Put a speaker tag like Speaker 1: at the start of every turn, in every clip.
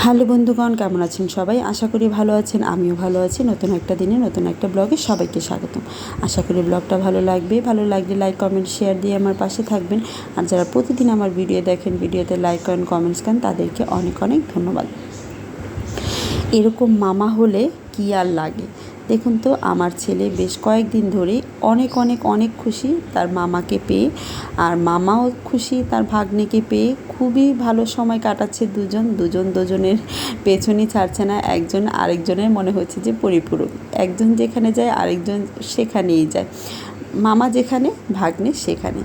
Speaker 1: Hello বন্ধুগণ, কেমন আছেন সবাই? আশা করি ভালো আছেন। আমিও ভালো আছি। নতুন একটা দিনে নতুন একটা ব্লগে সবাইকে স্বাগতম। আশা করি ব্লগটা ভালো লাগবে। ভালো লাগলে লাইক, কমেন্ট, শেয়ার দিয়ে আমার পাশে থাকবেন। আর যারা প্রতিদিন আমার ভিডিও দেখেন, ভিডিওতে লাইক করেন, কমেন্টস করেন, তাদেরকে অনেক অনেক ধন্যবাদ। এরকম মামা হলে কী আর লাগে। দেখুন তো, আমার ছেলে বেশ কয়েকদিন ধরে অনেক অনেক অনেক খুশি তার মামাকে পেয়ে, আর মামাও খুশি তার ভাগ্নেকে পেয়ে। খুবই ভালো সময় কাটাচ্ছে দুজনের পেছনই ছাড়ছে না। একজন আরেকজনের মনে হচ্ছে যে পরিপূরক। একজন যেখানে যায় আরেকজন সেখানেই যায়। মামা যেখানে ভাগ্নে সেখানে।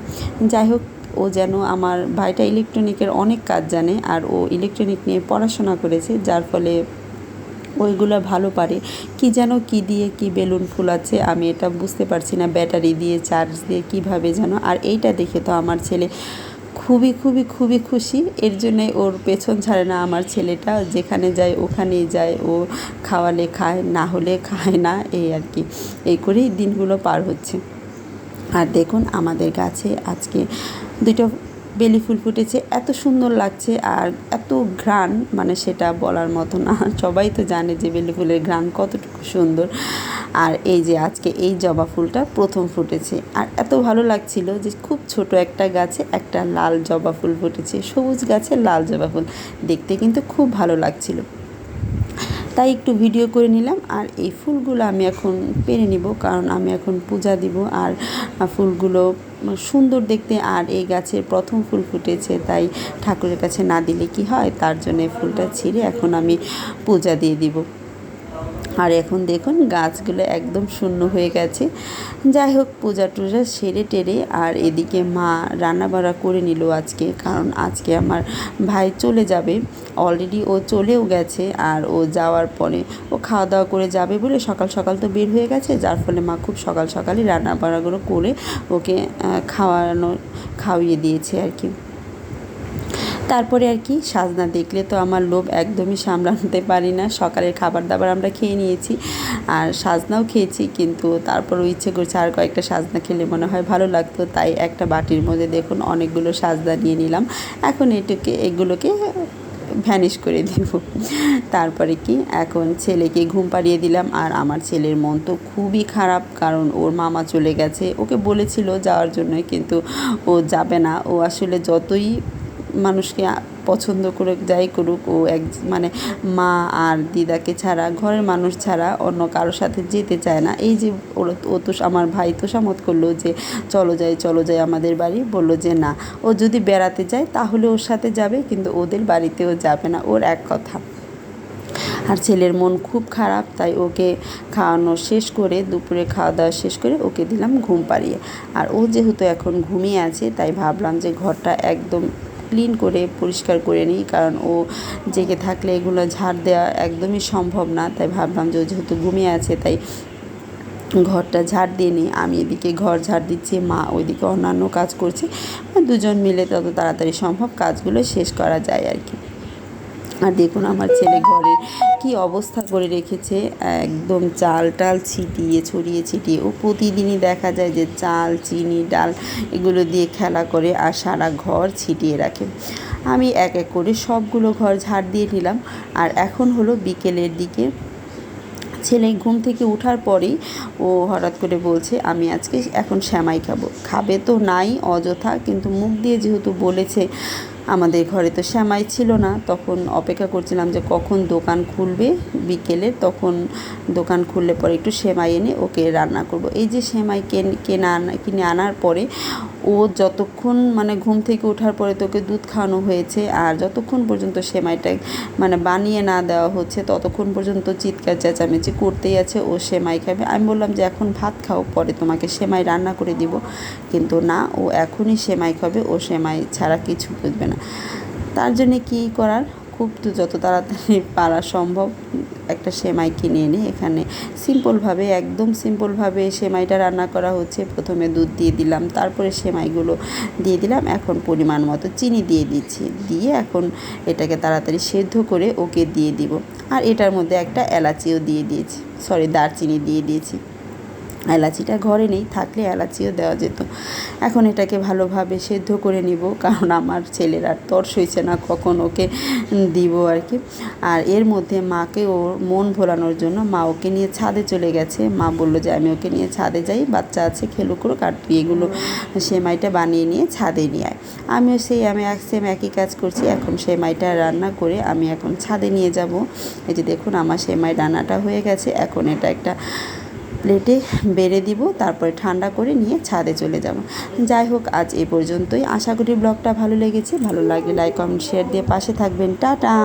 Speaker 1: যাই হোক, ও যেন, আমার ভাইটা ইলেকট্রনিকের অনেক কাজ জানে, আর ও ইলেকট্রনিক নিয়ে পড়াশোনা করেছে, যার ফলে ওইগুলো ভালো পারে। কি যেন কি দিয়ে কি বেলুন ফুলাচ্ছে, আমি এটা বুঝতে পারছি না। ব্যাটারি দিয়ে, চার্জ দিয়ে কীভাবে যেন। আর এইটা দেখে তো আমার ছেলে খুবই খুবই খুবই খুশি। এর জন্যে ওর পেছন ছাড়ে না আমার ছেলেটা। যেখানে যায় ওখানেই যায়। ও খাওয়ালে খায়, না হলে খায় না, এই আর কি। এই করেই দিনগুলো পার হচ্ছে। আর দেখুন, আমাদের গাছে আজকে দুটো বেলি ফুল ফুটেছে। এত সুন্দর লাগছে, আর এত ঘ্রাণ, মানে সেটা বলার মতো না। সবাই তো জানে যে বেলি ফুলের ঘ্রাণ কতটুকু সুন্দর। আর এই যে আজকে এই জবা ফুলটা প্রথম ফুটেছে, আর এত ভালো লাগছিল যে খুব ছোট একটা গাছে একটা লাল জবা ফুল ফুটেছে। সবুজ গাছে লাল জবা ফুল দেখতে কিন্তু খুব ভালো লাগছিল। তাই একটু ভিডিও করে নিলাম। আর এই ফুলগুলো আমি এখন পেরে নিব, কারণ আমি এখন পূজা দিব। আর ফুলগুলো সুন্দর দেখতে, আর এই গাছের প্রথম ফুল ফুটেছে, তাই ঠাকুরের কাছে না দিলে কি হয়, তার জন্য ফুলটা ছিঁড়ে এখন আমি পূজা দিয়ে দিব। আর এখন দেখুন গাছগুলো একদম শূন্য হয়ে গেছে। যাই হোক, পূজা টুজা সেরে টেরে, আর এদিকে মা রান্নাবাড়া করে নিল আজকে, কারণ আজকে আমার ভাই চলে যাবে। অলরেডি ও চলেও গেছে, আর ও যাওয়ার পরে ও খাওয়া দাওয়া করে যাবে বলে সকাল সকাল তো বের হয়ে গেছে, যার ফলে মা খুব সকাল সকালই রান্নাবাড়াগুলো করে ওকে খাওয়িয়ে দিয়েছে আর কি। তারপরে আর কি, সাজনা দেখলে তো আমার লোভ একদমই সামলাতে পারি না। সকালের খাবার দাবার আমরা খেয়ে নিয়েছি, আর সাজনাও খেয়েছি, কিন্তু তারপরও ইচ্ছে করছে আর কয়েকটা সাজনা খেলে মনে হয় ভালো লাগতো। তাই একটা বাটির মধ্যে দেখুন অনেকগুলো সাজনা নিয়ে নিলাম। এখন এগুলোকে ভ্যানিশ করে দেব। তারপরে কি, এখন ছেলেকে ঘুম পাড়িয়ে দিলাম। আর আমার ছেলের মন তো খুবই খারাপ, কারণ ওর মামা চলে গেছে। ওকে বলেছিল যাওয়ার জন্য, কিন্তু ও যাবে না। ও আসলে যতই মানুষকে পছন্দ করুক, যাই করুক, ও মানে মা আর দিদাকে ছাড়া, ঘরের মানুষ ছাড়া অন্য কারোর সাথে যেতে চায় না। এই যে ও তো, আমার ভাই তোষামত করলো যে চলো যাই আমাদের বাড়ি। বলল যে না, ও যদি বেড়াতে যায় তাহলে ওর সাথে যাবে, কিন্তু ওদের বাড়িতেও যাবে না, ওর এক কথা। আর ছেলের মন খুব খারাপ, তাই ওকে খাওয়ানো শেষ করে, দুপুরে খাওয়া দাওয়া শেষ করে ওকে দিলাম ঘুম পাড়িয়ে। আর ও যেহেতু এখন ঘুমিয়ে আছে, তাই ভাবলাম যে ঘরটা একদম ক্লিন করে পরিষ্কার করে নিই, কারণ ও জেগে থাকলে এগুলো ঝাড় দেওয়া একদমই সম্ভব না। তাই ভাবলাম যে ও যেহেতু ঘুমিয়ে আছে, তাই ঘরটা ঝাড় দিয়ে নিই। আমি এদিকে ঘর ঝাড় দিচ্ছি, মা ওইদিকে অন্যান্য কাজ করছে। দুজন মিলে তত তাড়াতাড়ি সম্ভব কাজগুলো শেষ করা যায় আর কি। আর দেখুন আমার ছেলে ঘরের কি অবস্থা করে রেখেছে, একদম চাল টাল ছড়িয়ে ছিটিয়ে। ও প্রতিদিনই দেখা যায় যে চাল, চিনি, ডাল এগুলো দিয়ে খেলা করে, আর সারা ঘর ছিটিয়ে রাখে। আমি এক এক করে সবগুলো ঘর ঝাড় দিয়ে নিলাম। আর এখন হলো বিকেলের দিকে। ছেলে ঘুম থেকে ওঠার পরেই ও হঠাৎ করে বলছে আমি আজকে এখন সেমাই খাবো। খাবে তো নাই অযথা, কিন্তু মুখ দিয়ে যেহেতু বলেছে। আমাদের ঘরে তো সেমাই ছিল না, তখন অপেক্ষা করছিলাম যে কখন দোকান খুলবে বিকেলে, তখন দোকান খুললে পরে একটু সেমাই এনে ওকে রান্না করব। এই যে সেমাই কিনে আনার পরে ও যতক্ষণ, মানে ঘুম থেকে ওঠার পরে তোকে দুধ খাওয়ানো হয়েছে, আর যতক্ষণ পর্যন্ত সেমাইটা মানে বানিয়ে না দেওয়া হচ্ছে, ততক্ষণ পর্যন্ত চিৎকার চেঁচামেচি করতেই আছে ও সেমাই খাবে। আমি বললাম যে এখন ভাত খাও, পরে তোমাকে সেমাই রান্না করে দিব, কিন্তু না, ও এখনই সেমাই খাবে। ও সেমাই ছাড়া কিছু বুঝবে না। তার জন্যে কী করার, খুব তো যত তাড়াতাড়ি পারা সম্ভব একটা সেমাই কিনে এনে এখানে সিম্পলভাবে, একদম সিম্পলভাবে সেমাইটা রান্না করা হচ্ছে। প্রথমে দুধ দিয়ে দিলাম, তারপরে সেমাইগুলো দিয়ে দিলাম। এখন পরিমাণ মতো চিনি দিয়ে দিচ্ছি, দিয়ে এখন এটাকে তাড়াতাড়ি সেদ্ধ করে ওকে দিয়ে দিব। আর এটার মধ্যে একটা এলাচিও দিয়ে দিয়েছি, দারচিনি দিয়ে দিয়েছি। এলাচিটা ঘরে নেই, থাকলে এলাচিও দেওয়া যেত। এখন এটাকে ভালোভাবে সেদ্ধ করে নিব, কারণ আমার ছেলের আর তর সইছে না কখন ওকে দিব আর কি। আর এর মধ্যে মাকে ওর মন ভোলানোর জন্য মা ওকে নিয়ে ছাদে চলে গেছে। মা বললো যে আমি ওকে নিয়ে ছাদে যাই, বাচ্চা আছে খেলুক করুক, আর তুই এগুলো সেমাইটা বানিয়ে নিয়ে ছাদে নিয়ে আয়। আমিও আমি একই কাজ করছি। এখন সেমাইটা রান্না করে আমি এখন ছাদে নিয়ে যাব। এই যে দেখুন আমার সেমাই রান্নাটা হয়ে গেছে। এখন এটা একটা প্লেটে বেড়ে দিব, তারপরে ঠান্ডা করে নিয়ে ছাদে চলে যাব। যাই হোক, আজ এই পর্যন্তই। আশা করি ব্লগটা ভালো লেগেছে। ভালো লাগলে লাইক কমেন্ট শেয়ার দিয়ে পাশে থাকবেন। টাটা।